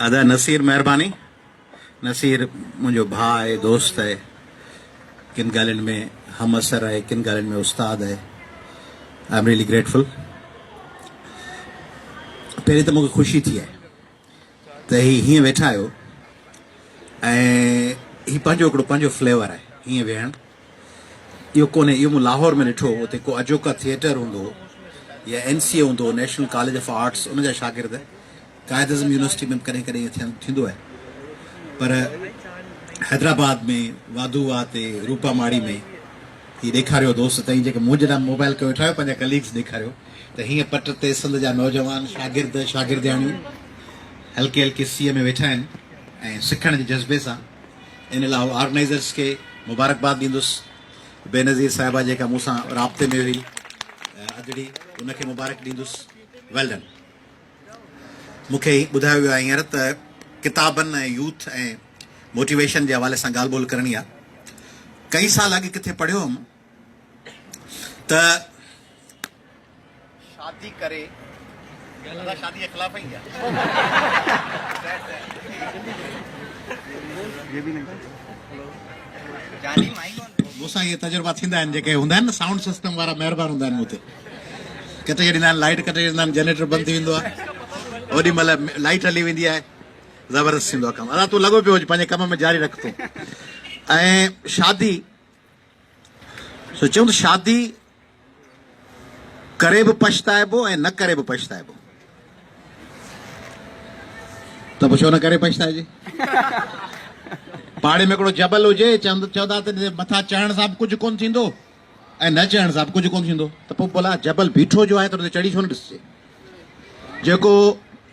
अदा नसीर महिरबानी। नसीर मुंहिंजो भाउ आहे, दोस्त आहे, किन ॻाल्हियुनि में हम असर आहे, किन ॻाल्हियुनि में उस्ताद आहे। I am really grateful. पहिरीं त मूंखे ख़ुशी थी आहे त हीअं वेठा आहियो ऐं हीउ पंहिंजो फ्लेवर आहे हीअं वेहणु। इहो कोन्हे, इहो मूं लाहौर में ॾिठो, उते को अजोका थिएटर हूंदो या NCA हूंदो, नेशनल कॉलेज ऑफ आर्ट्स, उन जा शागिर्द कायद आज़म यूनिवर्सिटी में कॾहिं कॾहिं ईअं थींदो आहे। पर हैदराबाद में वाधूवा ते रूपा माड़ी में हीउ ॾेखारियो दोस्त तई जेके मूं जॾहिं मोबाइल कयो वेठा आहियो, पंहिंजा कलीग्स ॾेखारियो त हीअं पट ते सिंध जा नौजवान शागिर्द शागिर्दियाणियूं हल्के हल्के सीअ में वेठा आहिनि ऐं सिखण जे जज़्बे सां। इन लाइ ऑर्गेनाइज़र्स खे मुबारकबाद ॾींदुसि। बेनज़ीर साहिबा जेका मूंसां राब्ते में हुई अदड़ी, उनखे मुबारक ॾींदुसि। वेल डन। मूंखे ॿुधायो वियो आहे हींअर त किताबनि ऐं यूथ ऐं मोटिवेशन जे हवाले सां ॻाल्हि ॿोल करणी आहे। कई साल अॻु किथे पढ़ियो हुउमि त शादी करे शादी जे ख़िलाफ़ ई आहे। मूंसां इहे तजुर्बा थींदा आहिनि, जेके हूंदा आहिनि न साउंड सिस्टम वारा महिरबान हूंदा आहिनि मूं ते। किथे छॾींदा आहिनि लाइट, कटे छॾींदा आहिनि जनरेटर बंदि थी वेंदो आहे, ओॾी महिल लाइट हली वेंदी आहे, ज़बरदस्त थींदो आहे कमु। अदा तूं लॻो पियो हुजे पंहिंजे कम में जारी रख तूं। ऐं शादी सोचियो त शादी करे बि पछताइबो ऐं न करे बि पछताइबो, त पोइ छो न करे पछताइजे। पाड़े में हिकिड़ो जबल हुजे, चवंदा त मथां चढ़ण सां बि कुझु कोन थींदो ऐं न चढ़ण सां बि कुझु कोन थींदो, त पोइ भला जबल बीठो जो आहे त चढ़ी छो न ॾिसजे। जेको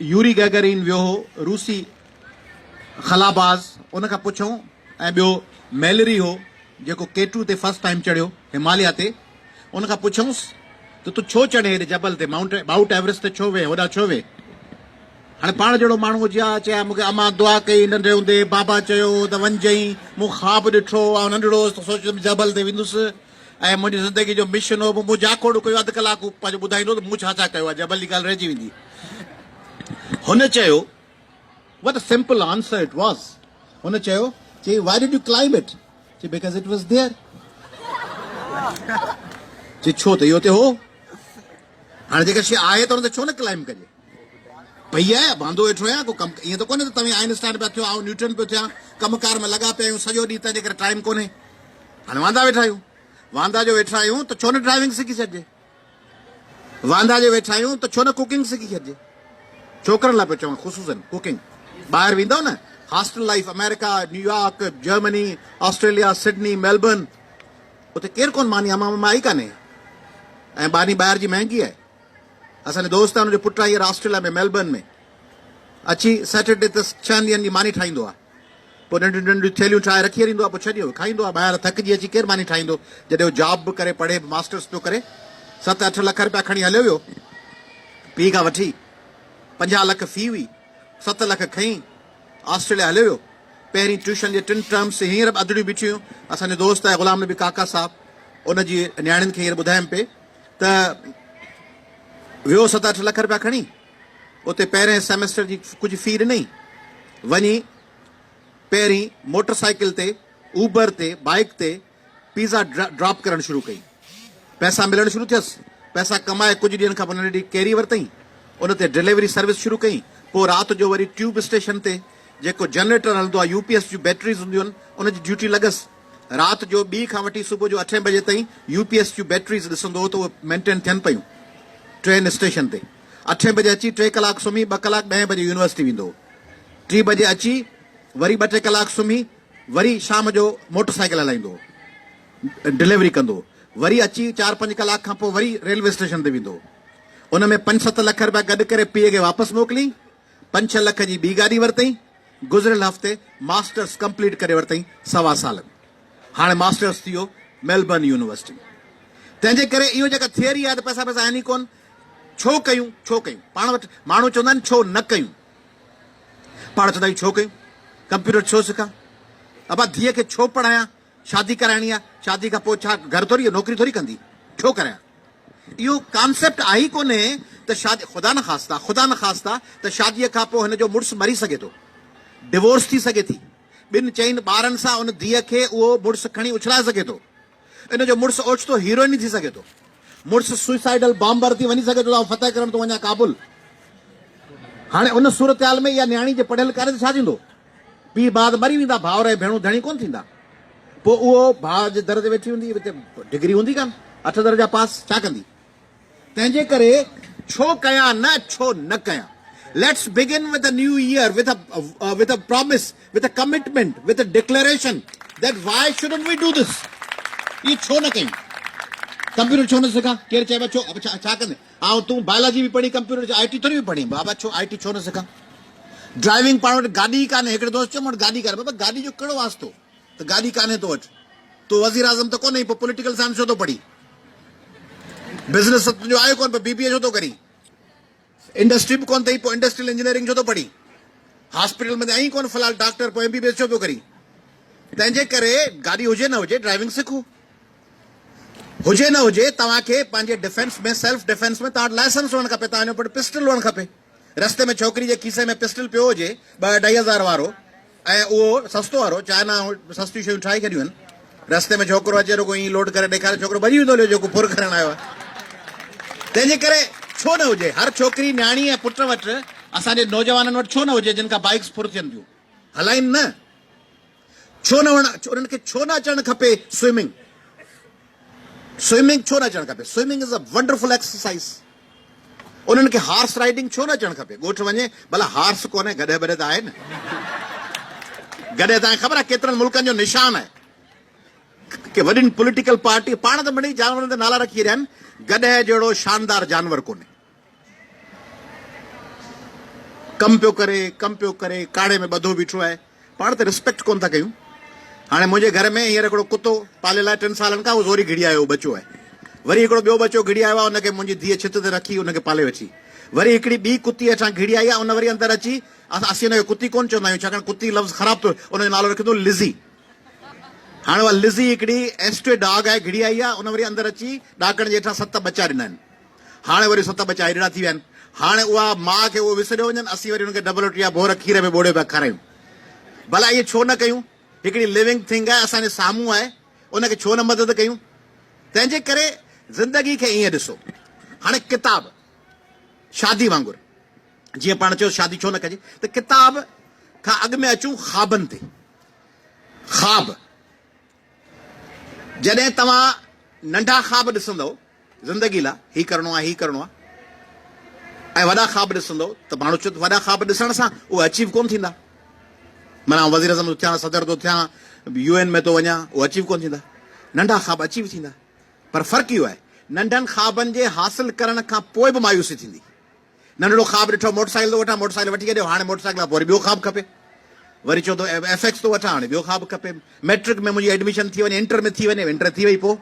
यूरी गैगरीन वियो हो, रूसी खलाबाज़, उन खां पुछूं। ऐं ॿियो मैलरी हो जेको K2 ते फर्स्ट टाइम चढ़ियो हिमालय ते, उन खां पुछूंसि त तूं छो चढ़े हेॾे जबल ते, माउंट एवरेस्ट ते छो वे, होॾा छो वे। हाणे पाण जहिड़ो माण्हू हुजे हा, चए मूंखे अमा दुआ कई नंढे हूंदे, बाबा चयो त वञजई, मूं ख़्वाब ॾिठो, ऐं नंढड़ो त सोचियुमि जबल ते वेंदुसि ऐं मुंहिंजी ज़िंदगी जो मिशन हो, मूं जाखोड़ कयो, अधु कलाकु पंहिंजो ॿुधाईंदो त मूं छा छा कयो आहे, जबल जी ॻाल्हि रहिजी वेंदी। हुन चयो, what a simple answer it was। हुन चयो, चई why did you climb it? चई because it was there। चई छो त इहो त हो। हाणे जेका शइ आहे त हुन ते छो न क्लाइम कजे। पई आहे बांधो वेठो आहियां, को कमु ईअं त कोन्हे त तव्हां आइंस्टाइन पिया थियो, ऐं न्यूटन पियो थिया, कमकार में लॻा पिया आहियूं सॼो ॾींहुं, तंहिंजे करे टाइम कोन्हे। हाणे वांदा वेठा आहियूं, वांदा जो वेठा आहियूं त छो न ड्राइविंग सिखी छॾिजे। वांदा जो वेठा आहियूं त छो न कुकिंग सिखी छॾिजे। छोकिरनि लाइ पियो चवां ख़ुशूसन कुकिंग। ॿाहिरि वेंदव न, hostel life, America, New York, Germany, Australia, Sydney, Melbourne, उते केरु कोन मानी अमा आई कान्हे, ऐं बानी ॿाहिरि जी महांगी आहे। असांजे दोस्त आहे, हुनजो पुटु आहे हींअर ऑस्ट्रेलिया में, मेलबर्न में, अची सैटरडे त 6 ॾींहंनि जी मानी ठाहींदो आहे। पोइ नंढियूं नंढियूं थेलियूं ठाहे रखी ॾींदो आहे, पोइ छॾियो खाईंदो आहे। ॿाहिरि थकिजी अची केरु मानी ठाहींदो, जॾहिं उहो जॉब बि करे, पढ़े, मास्टर्स पियो करे। 7-8 लख रुपया खणी हलियो वियो, पीउ खां वठी। 50 लख फी हुई, 7 लख खईं, ऑस्ट्रेलिया हलियो वियो। पहिरीं ट्यूशन जे 3 टर्म्स हींअर अदड़ियूं बीठियूं। असांजो दोस्त आहे ग़ुलाम नबी काका साहब, उनजी न्याणियुनि खे हींअर ॿुधायमि पे त वियो 7-8 लख रुपया खणी, उते पहिरें सेमेस्टर जी कुझु फी ॾिनई, वञी पहिरीं मोटरसाइकिल ते, ऊबर ते, बाइक ते पिज़्ज़ा ड्रॉप करणु शुरू कई। पैसा मिलणु शुरू थियसि, पैसा कमाए कुझु ॾींहंनि खां पोइ नंढी कैरी वरितई, उन ते डिलीवरी सर्विस शुरू कई। पोइ राति जो वरी ट्यूब स्टेशन ते जेको जनरेटर हलंदो आहे, UPS जूं बैटरीज़ हूंदियूं आहिनि, उनजी ड्यूटी लॻसि। राति जो 2 खां वठी सुबुह जो 8 बजे ताईं UPS जूं बैटरीज़ ॾिसंदो हो त उहे मेंटेन थियनि पियूं ट्रेन स्टेशन ते। 8 बजे अची 3 कलाक सुम्ही, 2 कलाक 10 बजे यूनिवर्सिटी वेंदो हो। 3 बजे अची वरी 2-3 कलाक सुम्ही, वरी शाम जो मोटरसाइकिल हलाईंदो हो, डिलीवरी कंदो हो। वरी अची 4-5 कलाक खां पोइ वरी रेलवे स्टेशन ते वेंदो हो। उन में 5-7 लख रुपया गॾु करे पीउ खे वापसि मोकिली। 5-6 लख जी ॿी गाॾी वरितई। गुज़िरियल हफ़्ते मास्टर्स कंप्लीट करे वरितई 1.25 साल में। हाणे मास्टर्स थी वियो मेलबर्न यूनिवर्सिटी। तंहिंजे करे इहो जेका थियरी आहे त पैसा आहिनि ई कोन, छो कयूं पाण वटि। माण्हू चवंदा आहिनि छो न कयूं, पाण चवंदा आहियूं छो कयूं, कंप्यूटर छो सिखां, अबा धीअ खे छो पढ़ायां, शादी कराइणी आहे, शादी खां पोइ छा घर थोरी नौकिरी थोरी कंदी, छो करायां। इहो कॉन्सेप्ट आहे ई कोन्हे त शादी ख़ुदा न ख़ास्ता त शादीअ खां पोइ हिन जो मुड़ुसु मरी सघे थो, डिवोर्स थी सघे थी, 2-4 ॿारनि सां उन धीअ खे उहो मुड़ुसु खणी उछलाए सघे थो, इन जो मुड़ुसु ओचितो हीरोइन थी सघे थो, मुड़ुसु सुइसाइडल बॉम्बर थी वञी सघे थो, फतह करण थो वञा क़ाबुल। हाणे उन सूरत हाल में इहा न्याणी जे पढ़ियल करे छा थींदो? पीउ बाद मरी वेंदा, भाउर ऐं भेणूं धणी कोन थींदा, पोइ उहो भाउ जे दर ते वेठी हूंदी, हिते डिग्री हूंदी कान, 8 दर्जा पास, छा कंदी? तंहिंजे करे छो कयां न, छो न कयां? Let's begin with a new year, with a promise, with a commitment, with a declaration that why shouldn't we do this? ये छो न कयूं? कंप्यूटर छो न सिखा? केरु चए छो? छा कंदे? ऐं तूं बायोलॉजी बि पढ़ी, कंप्यूटर IT थोरी बि पढ़ी, बाबा छो IT छो न सिखा? ड्राइविंग पाण वटि गाॾी कान्हे, हिकिड़े दोस्त चयो मूं वटि गाॾी कान्हे, बाबा गाॾी जो कहिड़ो वास्तो? त गाॾी कान्हे तो वटि, तूं वज़ीर आज़म त कोन्हे, पोइ पॉलिटिकल साइंस छो थो पढ़ी? बिज़नेस तुंहिंजो आयो कोन, पोइ BBA छो थो करी? इंडस्ट्री बि कोन अथई, पोइ इंडस्ट्रियल इंजीनियरिंग छो थो पढ़ी? हॉस्पिटल में आई कोन फ़िलहाल डॉक्टर, पोइ MBBS छो पियो करी? तंहिंजे करे गाॾी हुजे न हुजे, ड्राइविंग सिखो, हुजे न हुजे, तव्हांखे पंहिंजे डिफेंस में, सेल्फ डिफेंस में तव्हां लाइसेंस हुअणु खपे, तव्हांजो वटि पिस्टल हुअणु खपे। रस्ते में छोकिरी जे खीसे में पिस्टल पियो हुजे 2-2.5 हज़ार वारो, ऐं उहो सस्तो वारो, चाइना सस्तियूं शयूं ठाहे छॾियूं आहिनि, रस्ते में छोकिरो अचे रुगो ईअं लोड करे ॾेखारे, छोकिरो भॼी वेंदो हलियो जेको फुर करणु आयो आहे। तंहिंजे करे छो न हुजे, हर छोकिरी न्याणी ऐं पुट वटि, असांजे नौजवाननि वटि छो न हुजे जिन खां बाइक्स फुर थियनि थियूं, हलाइनि न? छो न उन्हनि खे छो न अचणु खपे स्विमिंग? स्विमिंग छो न अचणु खपे? Swimming is a wonderful exercise. उन्हनि खे हॉर्स राइडिंग छो न अचणु खपे? ॻोठु वञे, भला हॉर्स कोन्हे, गॾे भॾे त आहे न, गॾे तव्हांखे ख़बर आहे केतिरनि मुल्कनि जो निशान आहे कि वॾियुनि पॉलिटिकल पार्टी पाण त मिड़ई जानवरनि ते नाला रखी रहिया आहिनि, गॾे जहिड़ो शानदार जानवर कोन्हे, कम पियो करे, काड़े में ॿधो बीठो आहे, पाण त रिस्पेक्ट कोन था कयूं। हाणे मुंहिंजे घर में हींअर हिकिड़ो कुतो पालियल आहे 3 सालनि खां, उहो ज़ोरी घिड़ी आयो बचो आहे, वरी हिकिड़ो ॿियो बचो घिड़ी आयो आहे, उनखे मुंहिंजी धीअ छित ते रखी, उनखे पाले वेठी, वरी हिकिड़ी ॿी कुती असां घिड़ी आई आहे, उन वरी अंदरि अची, असीं हुनखे कुती कोन चवंदा आहियूं, छाकाणि कुती लफ़्ज़ ख़राबु थो, उनजो नालो रखंदो लिज़ी। हाणे उहा लिज़ी हिकिड़ी एस्ट्रे डॉग आहे, घिड़ी आई आहे, उन वरी अंदरि अची ॾाकण जे हेठां 7 बचा ॾिना आहिनि, हाणे वरी 7 बचा हेॾा थी विया आहिनि, हाणे उहा माउ खे उहो विसरियो वञनि, असीं वरी हुनखे डबल रोटी या बोर खीर में ॿोड़े पिया खारायूं। भला इहे छो न कयूं? हिकिड़ी लिविंग थिंग आहे, असांजे साम्हूं आहे, उनखे छो न मदद कयूं? तंहिंजे करे ज़िंदगी खे ईअं ॾिसो। हाणे किताब शादी वांगुरु, जीअं पाण चयो शादी छो न कजे, त किताब खां अॻु में अचूं ख़्वाबनि ते। ख़्वाब, जॾहिं तव्हां नंढा ख़्वाब ॾिसंदव ज़िंदगी लाइ, ही करिणो आहे, ऐं वॾा ख़्वाब ॾिसंदव त माण्हू चयो वॾा ख़्वाब ॾिसण सां उहे अचीव कोन थींदा, माना वज़ीर आज़म थो थियां, सदर थो थियां, UN में थो वञा, उहे अचीव कोन थींदा, नंढा ख़्वाब अचीव थींदा। पर फ़र्क़ु इहो आहे, नंढनि ख़्वाबनि जे हासिल करण खां पोइ बि मायूसी थींदी। नंढड़ो ख़्वाब ॾिठो, मोटरसाइकिल थो वठां, मोटरसाइकिल वठी छॾियो, हाणे मोटरसाइकिल वरी ॿियो ख़्वाब खपे, वरी चओ थो FX थो वठां, हाणे ॿियो ख़्वाब खपे, मैट्रिक में मुंहिंजी एडमिशन थी वञे, इंटर में थी वञे, इंटर थी वई, पोइ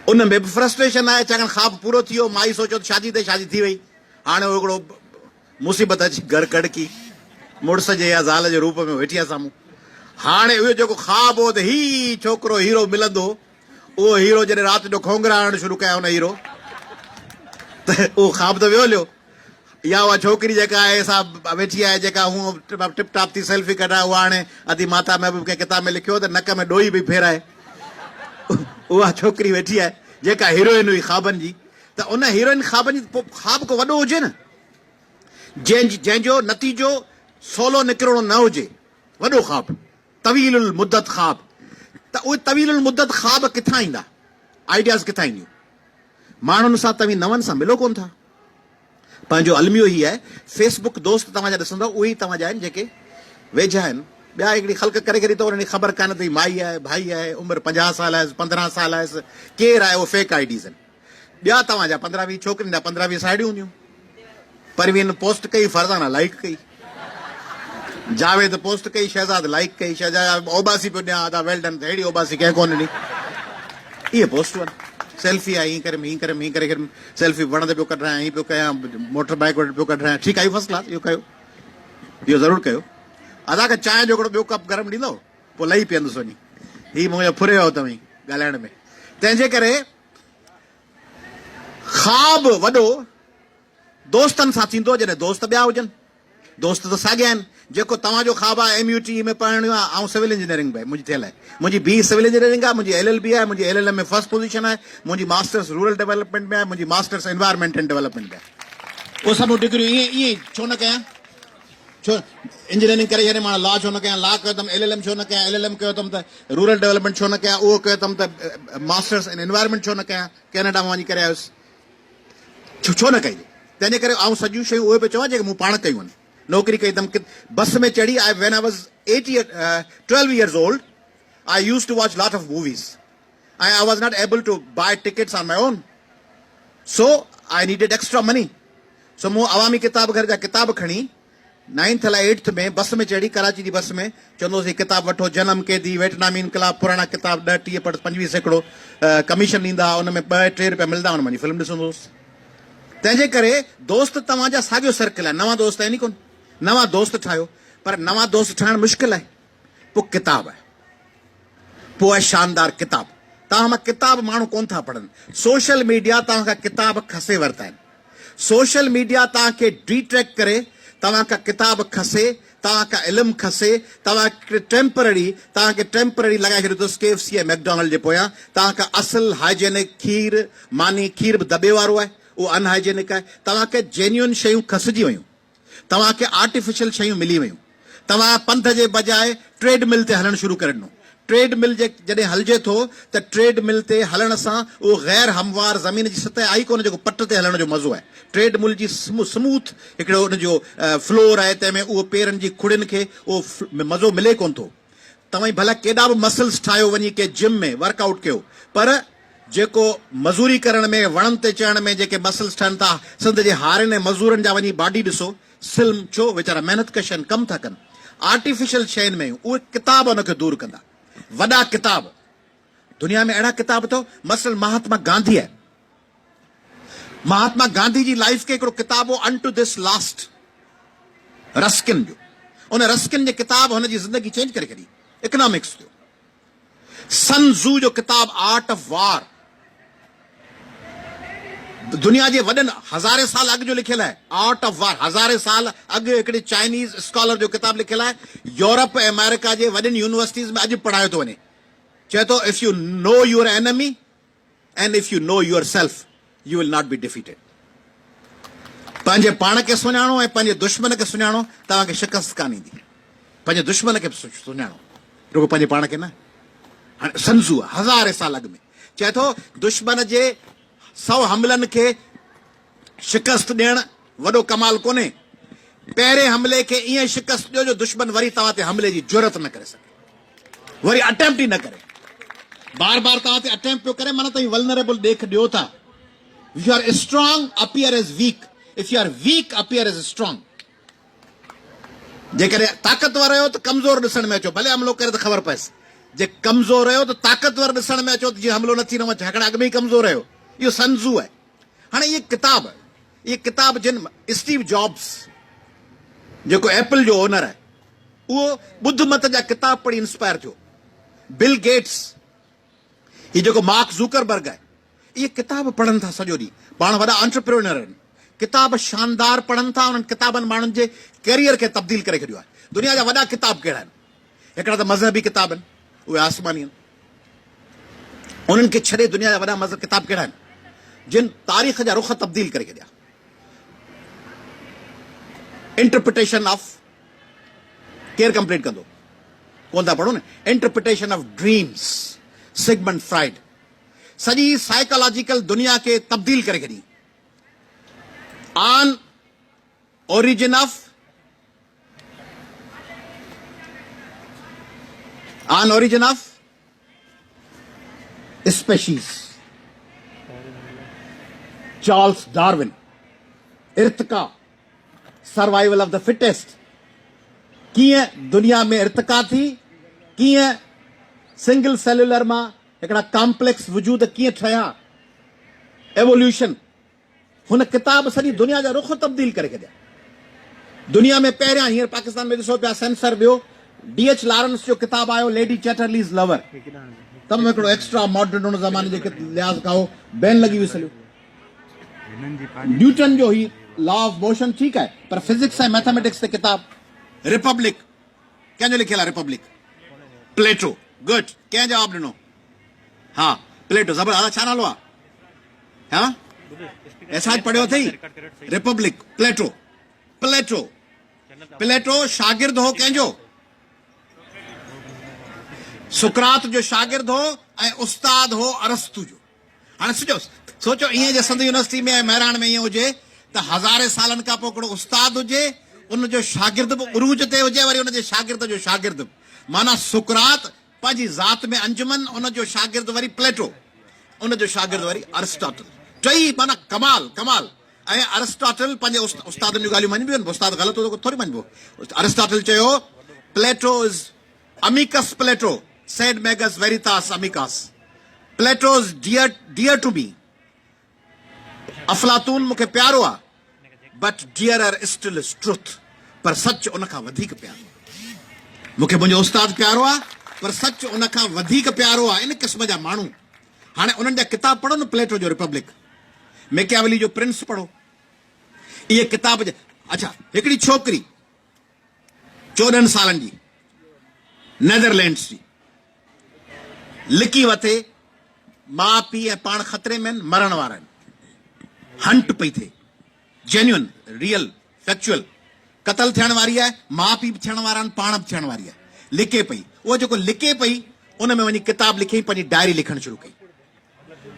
उन में बि फ्रस्ट्रेशन आहे, छाकाणि ख़्वाब पूरो थी वियो, माई सोचियो त शादी ते शादी थी वई, हाणे हिकिड़ो मुसीबत अची घर कड़की, मुड़ुस जे या ज़ाल जे रूप में वेठी आहे साम्हूं। हाणे उहो जेको ख़्वाब हो त ही छोकिरो हीरो मिलंदो, उहो हीरो जॾहिं राति जो खोंगरा हणणु शुरू कया उन हीरो, त उहो ख़्वाब त वियो हलियो। या उहा छोकिरी जेका आहे सा वेठी आहे, जेका हूअं टिप टॉप थी सेल्फी कढाए, उहा हाणे अधी माता महबूब कंहिं किताब में लिखियो त नक में ॾोई बि फेराए, उहा छोकिरी वेठी आहे जेका हीरोइन हुई ख़्वाबनि जी। त उन हीरोइन ख़्वाबनि जी ख़्वाब को वॾो हुजे न, जंहिंजो नतीजो सवलो निकिरणो न हुजे, वॾो ख़्वाब, तवीलुल मुद्दत ख़्वाब। त उहे तवीलुल मुद्दत ख़्वाब किथां ईंदा, आइडियाज़ किथां ईंदियूं? माण्हुनि सां तव्हीं नवनि सां मिलो कोन था। पंहिंजो अलमियो ई आहे, फेसबुक दोस्त तव्हांजा ॾिसंदव उहे ई तव्हांजा आहिनि जेके वेझा आहिनि, ॿिया हिकिड़ी ख़ल्क करे करे त उन्हनि खे ख़बर कान अथई माई आहे, भाई आहे, उमिरि 50 साल आहे, 15 साल आहे, केरु आहे, उहो फेक आइडीज़ आहिनि। ॿिया तव्हांजा 15-20 छोकिरियुनि जा 15-20 साहेड़ियूं हूंदियूं। परवीन पोस्ट कई, फरज़ाना लाइक कई, जावेद पोस्ट कई, शहज़ाद लाइक कई, शहज़ाद ओबासी पियो ॾियां, त वेल डन, अहिड़ी ओबासी कंहिं कोन ॾिनी। इहे पोस्टूं आहिनि, सेल्फी आहे, हीअं करे सेल्फी वण ते पियो कढायां, हीअं पियो कयां, मोटर बाइक वटि पियो कढायां, ठीकु आहे, फर्स्ट क्लास, इहो कयो, इहो ज़रूरु कयो। असांखे चांहि जो हिकिड़ो ॿियो कप गरम ॾींदो, पोइ लही पीअंदुसि वञी, हीउ मुंहिंजो फुरे वियो तव्हीं ॻाल्हाइण में। तंहिंजे करे ख़्वाब वॾो दोस्तनि सां थींदो जॾहिं दोस्त ॿिया हुजनि दोस्त त साॻिया आहिनि जेको तव्हांजो ख़्वाबु आहे MUT में पढ़णो आहे ऐं सिविल इंजीनियरिंग में मुंहिंजी थियल आहे मुंहिंजी BE सिविल इंजीनियरिंग आहे मुंहिंजी LLB आहे मुंहिंजी LLM में फर्स्ट पोजीशन आहे मुंहिंजी मास्टर्स रूरल डेवलपमेंट में आहे मुंहिंजी मास्टर्स एनवायरमेंट एंड डेवलपमेंट में आहे उहे सभु डिग्रियूं ईअं छो न कयां छो इंजीनियरिंग करे छॾे मां लॉ छो न कयां लॉ कयो अथमि LLM छो न कयां LLM कयो अथमि त रूरल डेवलपमेंट छो न कयां उहो कयो अथमि त मास्टर्स इन एनवायरमेंट छो न कयां कैनेडा में वञी करे आयुसि छो न कई तंहिंजे करे ऐं सॼियूं शयूं उहे पियो चवां जेके मूं पाण कयूं आहिनि नौकरी कई अथमि बस में चढ़ी when I was 12 years old I used to watch lot of movies I was not able to buy tickets on my own so I needed extra money so मूं अवामी किताब घर जा किताब खणी 9th अलाए 8th में बस में चढ़ी कराची जी बस में चवंदोसीं किताब वठो जनम कैदी वियतनामी इनकलाब पुराणा किताब 10 30 25 सैकड़ो कमीशन ॾींदा उन में 2-3 रुपया मिलंदा उन में फिल्म ॾिसंदो हुउसि तंहिंजे करे दोस्त तव्हांजा साॻियो सर्कल आहे नवां दोस्त आहिनि कोन नवां दोस्त ठाहियो पर नवां दोस्त ठाहिणु मुश्किल आहे पोइ किताब आहे पोइ आहे शानदार किताब तव्हां मां किताब माण्हू कोन था पढ़नि सोशल मीडिया तव्हां खां किताब खसे वरिता आहिनि सोशल मीडिया तव्हांखे डिट्रैक्ट करे तव्हां खां किताब खसे तव्हां खां इल्मु खसे तव्हांखे टेम्पररी लॻाए छॾियो अथसि KFC ऐं मैकडोनल्ड जे पोयां तव्हां खां असुल हाइजेनिक खीर मानी खीर बि दॿे वारो आहे उहो अनहाइजेनिक आहे तव्हांखे जेन्युइन शयूं खसिजी वयूं तव्हांखे आर्टिफिशियल शयूं मिली वयूं तव्हां पंध जे बजाए ट्रेडमिल ते हलणु शुरू करे ॾिनो ट्रेडमिल जे जॾहिं हलिजे थो त ट्रेडमिल ते हलण सां उहो गैर हमवार ज़मीन जी सतह आई कोन जेको पट ते हलण जो मज़ो आहे ट्रेडमिल जी स्मूथ हिकिड़ो उनजो फ्लोर आहे तंहिंमें उहो पेरनि जी खुड़ियुनि खे उहो मज़ो मिले कोन थो तव्हां भला केॾा बि मसल्स ठाहियो वञी के जिम में वर्कआउट कयो पर जेको मज़ूरी करण में वणनि ते चढ़ण में जेके मसल्स ठहनि था सिंध जे हारनि ऐं मज़ूरनि जा वञी बॉडी ॾिसो सिल्म छो वीचारा महिनत कश आहिनि कमु था कनि आर्टिफिशियल शयुनि में उहे किताब उनखे दूरि कंदा वॾा किताब दुनिया में अहिड़ा किताब अथव मसलन महात्मा गांधी आहे महात्मा गांधी जी लाइफ खे हिकिड़ो किताब हो अनटू दिस लास्ट रस्किन जो उन रस्किन जे किताब हुनजी ज़िंदगी चेंज करे छॾी इकोनॉमिक्स जो सन ज़ू जो किताब आर्ट ऑफ वार दुनिया जे वॾनि हज़ारे साल अॻु जो लिखियल आहे आर्ट ऑफ वार हज़ारे साल अॻु हिकिड़े चाइनीज़ स्कॉलर जो किताब लिखियल आहे यूरोप ऐं अमेरिका जे वॾियुनि यूनिवर्सिटीज़ में अॼु पढ़ायो थो वञे चए थो if you know your enemy and if you know yourself you will not be defeated पंहिंजे पाण खे सुञाणो ऐं पंहिंजे दुश्मन खे सुञाणो तव्हांखे शिकस्त कान ईंदी पंहिंजे दुश्मन खे सुञाणो रुगो पंहिंजे पाण खे न हाणे संज़ू आहे हज़ारे साल अॻु में चए थो दुश्मन जे 100 हमलनि खे शिकस्त ॾियणु वॾो कमाल कोन्हे पहिरें हमले खे ईअं शिकस्त ॾियो जो दुश्मन वरी तव्हां ते हमले जी ज़रूरत न करे सघे वरी अटेम्प्ट ई न करे बार बार तव्हां ते अटेम्प्ट पियो करे माना तव्हां वल्नरेबल ॾेख ॾियो था if you are strong appear as weak if you are weak appear as strong जेकॾहिं ताक़तवर आहियो त कमज़ोर ॾिसण में अचो भले हमलो करे त ख़बर पएसि जे कमज़ोर आहियो त ताक़तवर ॾिसण में अचो त जीअं हमलो न थी न वञे हिकिड़ा अॻु में ई कमज़ोर आहियो इहो संज़ू आहे हाणे इहे किताब जिन स्टीव जॉब्स जेको एप्पल जो ओनर आहे उहो ॿुध मत जा किताब पढ़ी इंस्पायर थियो बिल गेट्स हीउ जेको मार्क ज़ुकरबर्ग आहे इहे किताब पढ़नि था सॼो ॾींहुं पाण वॾा एंटरप्रेन्योर आहिनि किताब शानदार पढ़नि था उन्हनि किताबनि माण्हुनि जे कैरियर खे तब्दील करे छॾियो आहे दुनिया जा वॾा किताब कहिड़ा आहिनि हिकिड़ा त मज़हबी किताब आहिनि उहे आसमानी आहिनि उन्हनि खे छॾे दुनिया जा वॾा मज़हब किताब कहिड़ा आहिनि जिन तारीख़ जा रुख तब्दील करे छॾिया इंटरप्रिटेशन ऑफ केरु कंप्लीट कंदो कोन था पढ़ो न interpretation of dreams Sigmund Freud सॼी साइकोलॉजिकल दुनिया खे तब्दील करे छॾी on origin of species Charles Darwin Irtika survival of the fittest कीअं दुनिया में इर्तिका थी कीअं सिंगल सेल्युलर मां हिकिड़ा कॉम्प्लेक्स वजूद कीअं ठहिया एवोल्यूशन हुन किताब सॼी दुनिया जा रुख तब्दील करे छॾिया दुनिया में पहिरियां हींअर पाकिस्तान में ॾिसो पिया सेंसर ॿियो D.H. लॉरेंस जो किताब आयो लेडी चैटरलीज़ लवर तम हिकिड़ो एक्स्ट्रा मॉडर्न हुन ज़माने जे लिहाज़ खां बैन लॻी वियो सॼो न्यूटन जो ही लॉ ऑफ मोशन ठीक है, पर फिजिक्स ऐं मैथमेटिक्स ते किताब रिपब्लिक कंहिंजो लिखियल आहे? रिपब्लिक प्लेटो। गुड, कंहिं जवाब ॾिनो? हाँ प्लेटो। जबरदस्त। छा नालो आहे? हाँ एसाज पढ़ियो अथई? रिपब्लिक प्लेटो। प्लेटो प्लेटो शागिर्द हो कंहिंजो? सुकरात जो शागिर्द हो ऐं उस्ताद हो अरस्तु जो। हाणे सोचो ईअं जे सिंध यूनिवर्सिटी में ऐं महिराण में ईअं हुजे त हज़ारे सालनि खां पोइ हिकिड़ो उस्ताद हुजे, उनजो शागिर्द बि उरूज ते हुजे, वरी उनजे शागिर्द जो शागिर्द बि। माना सुकरात पंहिंजी ज़ात में अंजुमन, उनजो शागिर्द वरी प्लेटो, उनजो शागिर्द वरी अरिस्टोटल। टई माना कमाल कमाल। ऐं अरिस्टोटल पंहिंजे उस्तादनि जूं ॻाल्हियूं मञिबियूं आहिनि। उस्ताद ग़लति हो त थोरी मञिबो। अरिस्टोटल चयो प्लेटो इज़ अमिकस प्लेटो सेड मेगस वेरितास अमिकास। Plato is dear to me. अफलातून मूंखे प्यारो आहे, but dearer still is truth. पर सच उन खां वधीक प्यारो। मूंखे मुंहिंजो उस्ताद प्यारो आहे, पर सच उन खां वधीक प्यारो आहे। इन क़िस्म जा माण्हू। हाणे उन्हनि जा किताब पढ़ो न, प्लेटो जो रिपब्लिक, मैकियावेली जो प्रिंस पढ़ो, इहे किताब। अच्छा, हिकिड़ी छोकिरी 14 सालनि जी, नेदरलैंड्स जी, लिकी वथे माउ पीउ ऐं पाण खतरे में मरण वारा आहिनि, हंट पई थिए, जेन्युइन रियल फैक्चुअल क़तल थियण वारी आहे, माउ पीउ बि थियण वारा आहिनि, पाण बि थियण वारी आहे, लिके पई। उहा जेको लिके पई उन में वञी किताब लिखी, पंहिंजी डायरी लिखणु शुरू कई।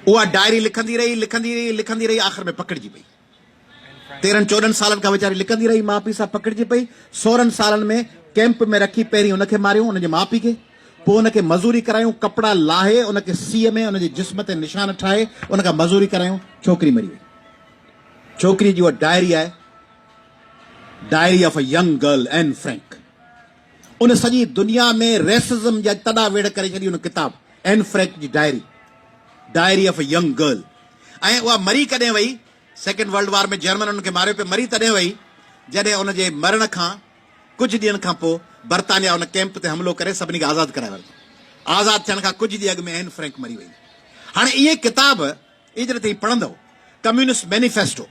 उहा डायरी लिखंदी रही लिखंदी रही लिखंदी रही, आख़िर में पकड़िजी पई। 13-14 सालनि खां वीचारी लिखंदी रही, माउ पीउ सां पकड़िजी पई। 16 सालनि में कैंप में रखी पहिरीं उनखे मारियूं, उनजे माउ पीउ खे, पोइ उनखे मज़ूरी करायूं, कपिड़ा लाहे उनखे सीअ में उनजे जिस्म ते निशान ठाहे उनखां मज़ूरी करायूं, छोकिरी मरी वई। छोकिरी जी उहा डायरी आहे, diary of a young girl Anne Frank. उन सॼी दुनिया में रेसिज्म जा तॾा वेड़ करे छॾी उन किताब, एन फ्रैंक जी diary, diary of a young girl. ऐं उहा मरी कॾहिं वई? सेकेंड वर्ल्ड वार में जर्मन उनखे मारियो पियो। मरी तॾहिं वई जॾहिं उनजे मरण खां कुझु ॾींहंनि खां पोइ बर्तानिया उन कैंप ते हमलो करे सभिनी खे आज़ादु कराए वरितो। आज़ादु थियण खां कुझु ॾींहं अॻु में एन फ्रैंक मरी वई। हाणे इहे किताब एतिरे ताईं पढ़ंदव, कम्युनिस्ट मैनिफेस्टो,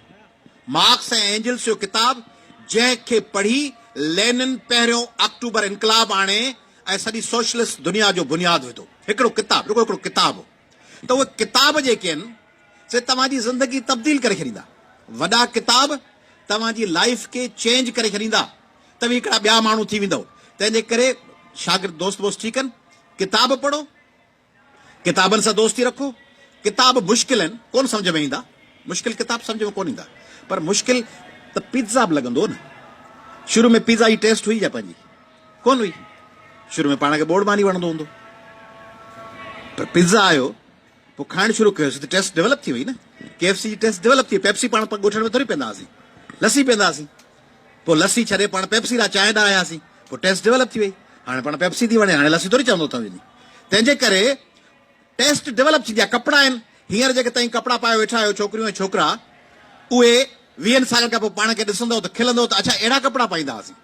मार्क्स ऐं एंजल्स जो किताब, जंहिंखे पढ़ी लेनिन पहिरियों अक्टूबर इनकलाब आणे ऐं सॼी सोशलिस्ट दुनिया जो बुनियादु विधो। हिकिड़ो किताब, हिकिड़ो किताब। त उहे किताब जेके आहिनि से तव्हांजी ज़िंदगी तब्दील करे छॾींदा। वॾा किताब तव्हांजी लाइफ खे चेंज करे छॾींदा। तव्हां हिकिड़ा ॿिया माण्हू थी वेंदव। तंहिंजे करे शागिर्द दोस्त वोस्त ठीकु आहिनि, किताब पढ़ो, किताबनि सां दोस्ती रखो। किताब मुश्किल आहिनि, कोन सम्झ में ईंदा, मुश्किल किताब सम्झ में कोन ईंदा, पर मुश्किल त पिज़्ज़ा बि लॻंदो न। शुरू में पिज़्ज़ा जी टेस्ट हुई या पंहिंजी? कोन हुई। शुरू में पाण खे बोर्ड मानी वणंदो हूंदो, पर पिज़्ज़ा आयो, पोइ खाइणु शुरू कयोसीं त टेस्ट डेवलप थी वई न। KFC जी टेस्ट डेवलप थी। पेप्सी पाण ॻोठण में थोरी पीअंदा हुआसीं, लस्सी पीअंदा हुआसीं, पोइ लस्सी छॾे पाण पेप्सी लाइ चांहि ॾांहुं आयासीं, पोइ टेस्ट डेवलप थी वई। हाणे पाण पेप्सी थी वणे, हाणे लस्सी थोरी चवंदो अथव वञी। तंहिंजे करे टेस्ट डेवलप थींदी आहे। कपिड़ा आहिनि, हींअर जेके ताईं कपिड़ा पाए वेठा आहियो छोकिरियूं ऐं छोकिरा, उहे 20 सालनि खां पोइ पाण खे ॾिसंदव त खिलंदव त अच्छा अहिड़ा कपिड़ा पाईंदा हुआसीं।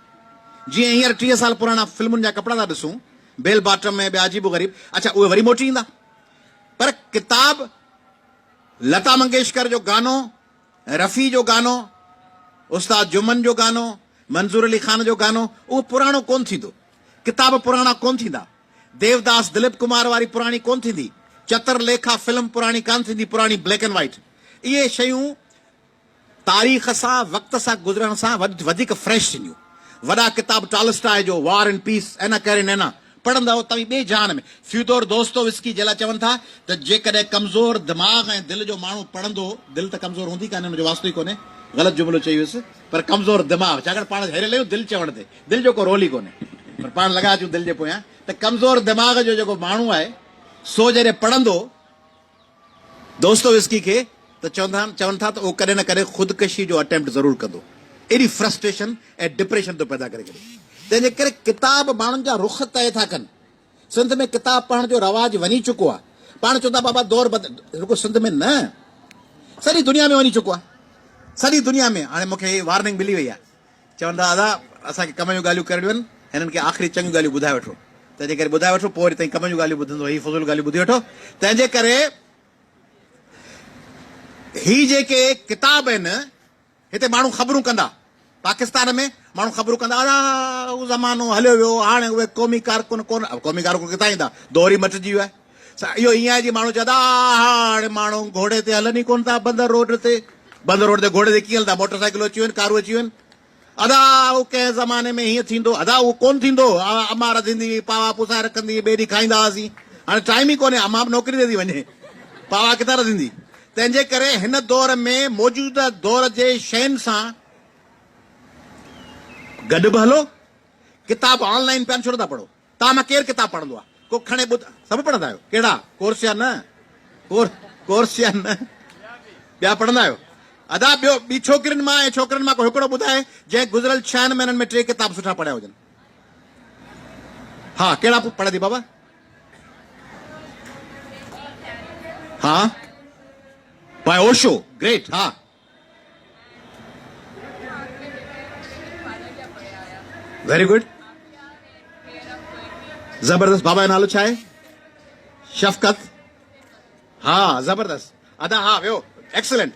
जीअं हींअर 30 साल पुराणा फिल्मुनि जा कपिड़ा था ॾिसूं, बेल बॉटम में ॿिया अजीबो ग़रीब, अच्छा उहे वरी मोटी ईंदा। पर किताब, लता मंगेशकर जो गानो, रफ़ी जो गानो, उस्ताद जुमन जो गानो, मंजूर अली खान जो गानो, उहो पुराणो कोन थींदो। किताब पुराणा कोन थींदा। देवदास दिलीप कुमार वारी पुराणी कोन थींदी। चतरलेखा फिल्म पुराणी कान थींदी, पुराणी ब्लैक एंड वाइट। इहे शयूं तारीख़ सां, वक़्त सां गुज़रण सां वधीक फ्रेश थींदियूं। वॾा किताब टॉलस्टॉय जो वॉर एंड पीस, एना कैरेनेना पढ़ंदव तव्हीं ॿिए जान में। फ्यूदोर दोस्तोवस्की जे लाइ चवनि था त जेकॾहिं कमज़ोर दिमाग़ ऐं दिलि जो माण्हू पढ़ंदो, दिलि त कमज़ोर हूंदी कान्हे, हुनजो वास्तो ई कोन्हे, ग़लति जुमिलो चई वियुसि, पर कमज़ोर दिमाग़, छाकाणि पाण हेरियल आहियूं दिलि चवण ते, दिलि जो को रोल ई कोन्हे, पर पाण लॻा अचूं दिलि जे पोयां। त कमज़ोर दिमाग़ जो जेको माण्हू आहे, सो जॾहिं पढ़ंदो दोस्तोवस्की खे, त चवनि था त उहो कॾहिं न कॾहिं ख़ुदकशी जो अटेम्प्ट ज़रूरु कंदो। एॾी फ्रस्ट्रेशन ऐं डिप्रेशन थो पैदा करे। तंहिंजे करे किताब माण्हुनि जा रुख तय था कनि। सिंध में किताब पढ़ण जो रवाज वञी चुको आहे। पाण चवंदा बाबा दौर रुको, सिंध में न, सॼी दुनिया में वञी चुको आहे, सॼी दुनिया में। हाणे मूंखे वार्निंग मिली वई आहे, चवंदा दादा असांखे कम जूं ॻाल्हियूं करणियूं आहिनि, हिननि खे आख़िरी चङियूं ॻाल्हियूं ॿुधाए वठो। तंहिंजे करे ॿुधाए वठो, पोइ वरी ताईं कम जूं ॻाल्हियूं ॿुधंदो, हीअ फज़ूल ॻाल्हियूं ॿुधी वठो। तंहिंजे करे ही जेके किताब आहिनि, हिते माण्हू ख़बरूं कंदा, पाकिस्तान में माण्हू ख़बरूं कंदा, अड़ा उहो ज़मानो हलियो वियो, हाणे उहे क़ौमी कारकुन कोन, क़ौमी कारकुन किथां ईंदा, दौर ई मटिजी वियो आहे। इहो ईअं आहे जी माण्हू चवंदा हाणे माण्हू घोड़े ते हलनि ई कोन था, बंदर रोड ते घोड़े ते कीअं हलंदा, मोटरसाइकिल अची वञनि, कारूं अची वञनि। अदा उहो कंहिं ज़माने में हीअं थींदो, अदा उहो कोन थींदो, अमार थींदी, पावा पुसाए रखंदी, ॿिए ॾींहुं खाईंदा हुआसीं। हाणे टाइम ई कोन्हे, अमा बि नौकिरी ते थी वञे, पावा किथां रखंदी। तंहिंजे करे हिन दौर में मौजूदा दौर जे शयुनि सां गॾु बि हलो। किताब ऑनलाइन पिया छो नथा पढ़ो? तव्हां मां केरु किताब पढ़ंदो आहे? को खणे ॿुध, सभु पढ़ंदा आहियो? कहिड़ा कोर्स या न? कोर्स या न? ॿिया पढ़ंदा आहियो? अदा ॿियो ॿी छोकिरियुनि मां ऐं छोकिरनि मां को हिकिड़ो ॿुधाए जंहिं गुज़िरियल 6 महीननि में 3 किताब सुठा पढ़िया हुजनि? हा, कहिड़ा पढ़े थी बाबा? हा, बाय ओशो, ग्रेट। हा, वेरी गुड, जबरदस्त। बाबा जो नालो छा आहे? शफ़क़त। हा, जबरदस्त। अदा हा, वियो, एक्सीलेंट।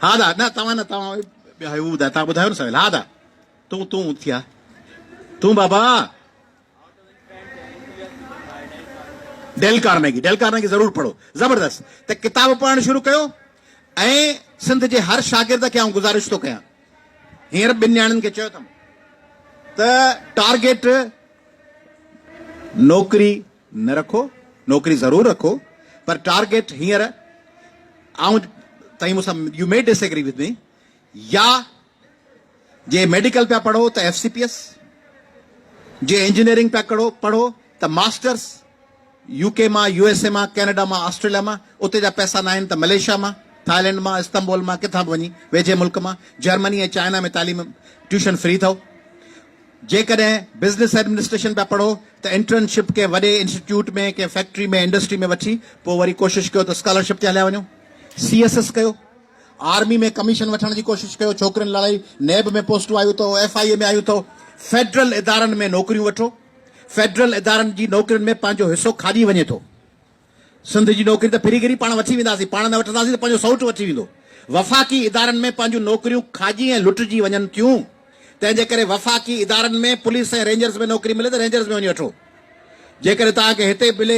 हा दा, न तव्हां न, तव्हां ॿुधायो, तव्हां ॿुधायो न सवेल। हा दा, तूं थिया, तूं बाबा डेल कार्नेगी ज़रूर पढ़ो, जबरदस्त। त किताब पढ़णु शुरू कयो। ऐं सिंध जे हर शागिर्द खे आउं गुज़ारिश थो कयां, हींअर 2 ॼणनि खे चयो अथमि त टारगेट नौकरी न रखो, नौकरी ज़रूर रखो, पर टारगेट हींअर आउं तई मूंसां, you may disagree with me, या जे मेडिकल पिया पढ़ो त FCPS, जे इंजीनियरिंग पिया पढ़ो त मास्टर्स UK मां, USA मां, कैनेडा मां, ऑस्ट्रेलिया मां, उते जा पैसा न आहिनि त मलेशिया मां, थाईलैंड मां, इस्तांबुल मां, किथां बि वञी, वेझे मुल्क मां, जर्मनी ऐं चाइना में तालीम ट्यूशन फ्री अथव। जेकॾहिं बिज़नेस एडमिनिस्ट्रेशन पिया पढ़ो त इंटर्नशिप के वॾे इंस्टीट्यूट में, के फैक्ट्री में, इंडस्ट्री में वठी पोइ वरी कोशिशि कयो त स्कॉलरशिप ते हलिया वञो। CSS कयो, आर्मी में कमीशन वठण जी कोशिशि कयो, छोकिरियुनि लाइ नेब में पोस्टूं आयूं अथव, FIA में आयूं अथव। फेडरल इदारनि में नौकरियूं वठो, फेडरल इदारनि जी नौकरियुनि में पंहिंजो हिसो खाॼी वञे थो। सिंध जी नौकरी त फिरी गिरी पाण वठी वेंदासीं, पाण न वठंदासीं त पंहिंजो सौट वठी वेंदो। वफ़ाक़ी इदारनि में पंहिंजूं नौकरियूं खाॼी ऐं लुटिजी वञनि थियूं। तंहिंजे करे वफ़ाक़ी इदारनि में पुलिस ऐं रेंजर्स में नौकरी मिले त रेंजर्स में वञी वठो। जेकॾहिं तव्हांखे हिते मिले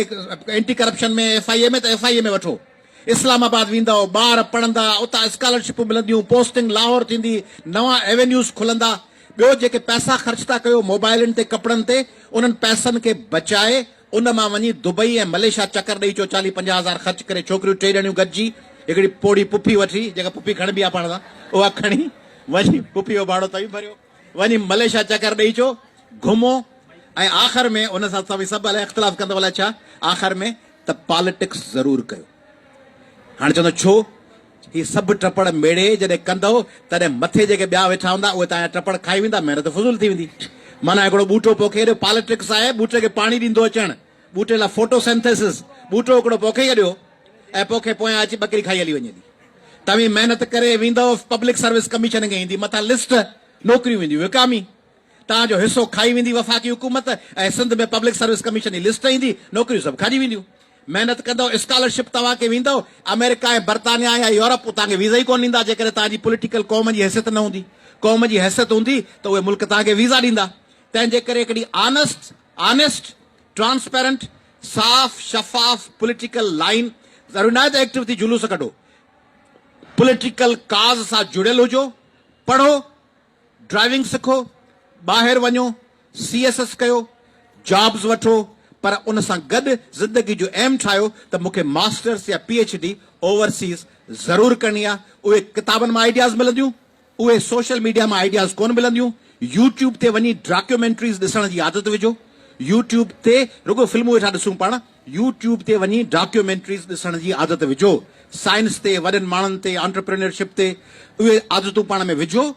एंटी करप्शन में FIA में त FIA में वठो। इस्लामाबाद वेंदव, ॿार पढ़ंदा, उतां स्कॉलरशिपूं मिलंदियूं, पोस्टिंग लाहौर थींदी, नवां एवेन्यूज़ खुलंदा। ॿियो जेके पैसा ख़र्च था कयो मोबाइलनि ते, कपिड़नि ते, उन्हनि पैसनि खे बचाए उन मां वञी दुबई ऐं मलेशिया चकर ॾेई अचो। 40-50 हज़ार ख़र्च करे छोकिरियूं 3 ॼणियूं गॾिजी हिकिड़ी पोड़ी पुफी वठी, जेका पुफी खणबी आहे पाण सां, उहा खणी वञी पुफी जो भाड़ो तव्हीं भरियो, वञी मलेशिया चकर ॾेई अचो, घुमो। ऐं आख़िर में उन सां सभु अलाए इख़्तिलाफ़ कंदव अलाए छा, आख़िर में त पॉलिटिक्स ज़रूरु कयो। हाणे चवंदो छो? ही सभु टपड़ मेड़े जॾहिं कंदव तॾहिं मथे जेके ॿिया वेठा हूंदा उहे तव्हांजा टपड़ खाई वेंदा, महिनत फुज़ूल थी वेंदी। माना हिकिड़ो ॿूटो पोखे, हेॾो पॉलिटिक्स आहे, ॿूटे खे पाणी ॾींदो अचणु, ॿूटे लाइ फोटोसिंथेसिस, ॿूटो हिकिड़ो पोखे छॾियो ऐं पोखे पोयां अची ॿकरी खाई हली वञे थी। तव्हीं महिनत करे वेंदव, पब्लिक सर्विस कमीशन खे ईंदी, मथां लिस्ट नौकरियूं वेंदियूं विकामी, तव्हांजो हिसो खाई वेंदी वफ़ाक़ी हुकूमत, ऐं सिंध में पब्लिक सर्विस कमीशन जी लिस्ट ईंदी, नौकरियूं सभु खाॼी वेंदियूं। महिनत कंदव, स्कॉलरशिप तव्हांखे वेंदव, अमेरिका ऐं बर्तानिया या यूरोप तव्हांखे वीज़ा ई कोन ॾींदा। जेकॾहिं तव्हांजी पॉलिटिकल क़ौम जी हैसियत न हूंदी, क़ौम जी हैसियत हूंदी त उहे मुल्क तव्हांखे वीज़ा ॾींदा। तंहिंजे करे हिकिड़ी ऑनेस्ट, ट्रांसपेरेंट, साफ़ शफ़ाफ पॉलिटिकल लाइन ज़रूरी न आहे त एक्टिव थी जुलूस कढो। पॉलिटिकल काज़ सां जुड़ियल हुजो, पढ़ो, ड्राइविंग सिखो, ॿाहिरि वञो, CSS कयो, जॉब्स वठो, पर उन सां गॾु ज़िंदगी जो एम ठाहियो त मूंखे मास्टर्स या PhD ओवरसीज़ ज़रूरु करणी आहे। उहे किताबनि मां आइडियाज़ मिलंदियूं, उहे सोशल मीडिया मां आइडियाज़ कोन मिलंदियूं। यूट्यूब ते वञी डॉक्यूमेंट्रीज़ ॾिसण जी आदत विझो। यूट्यूब ते रुगो फिल्मूं वेठा ॾिसूं पाण, यूट्यूब ते वञी डॉक्यूमेंट्रीज़ ॾिसण जी आदत विझो। साइंस ते, वॾनि माण्हुनि ते, एंटरप्रेन्योरशिप ते, उहे आदतूं पाण में विझो।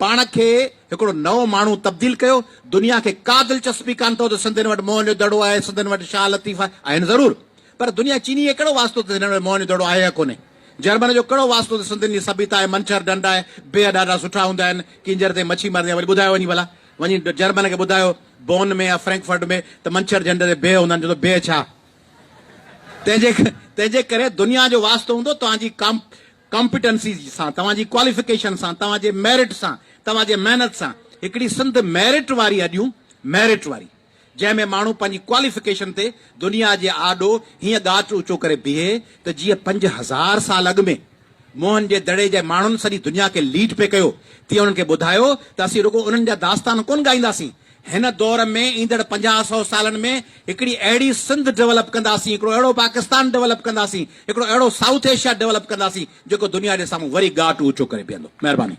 पाण खे हिकिड़ो नओं माण्हू तब्दील कयो। दुनिया खे का दिलचस्पी कान अथव त सिंधियुनि वटि मोहन जो दड़ो आहे, सिंधियुनि वटि शाह लतीफ़ आहे, आहिनि ज़रूरु, पर दुनिया चीनी खे कहिड़ो वास्तो त हिन वटि मोहन जो दड़ो आहे या कोन्हे। जर्मन जो कहिड़ो वास्तो त सिंधियुनि जी सभ्यता आहे, मंछर डंड आहे, बेह ॾाढा सुठा हूंदा आहिनि, किंजर ते मच्छी मारंदी आहे। वरी ॿुधायो वञी भला, वञी जर्मन खे ॿुधायो बोन में या फ्रैंकफर्ट में त मंछर डंड ते बेह हूंदा आहिनि, जो बेह छा। तंहिंजे करे दुनिया जो वास्तो हूंदो, तव्हांजी कॉम्पिटेंसी सां, तव्हांजी क्वालिफिकेशन सां, तव्हांजे मेरिट सां, तव्हांजे महिनत सां हिकिड़ी सिंध मेरिट वारी अॼु मेरिट वारी, जंहिंमें माण्हू पंहिंजी क्वालिफिकेशन ते दुनिया जे आॾो हीअं गाच ऊचो करे बीहे त जीअं 5000 साल अॻु में मोहन जे दड़े जे माण्हुनि सॼी दुनिया खे लीड पे कयो, तीअं उन्हनि खे ॿुधायो त असीं रुॻो उन्हनि जा दास्तान कोन ॻाईंदासीं, हिन दौर में ईंदड़ 50-100 सालनि में हिकिड़ी अहिड़ी सिंध डेवलप कंदासीं, हिकिड़ो अहिड़ो पाकिस्तान डेवलप कंदासीं, हिकिड़ो अहिड़ो साउथ एशिया डेवलप कंदासीं जेको दुनिया जे साम्हूं वरी गाट ऊचो करे बीहंदो। महिरबानी।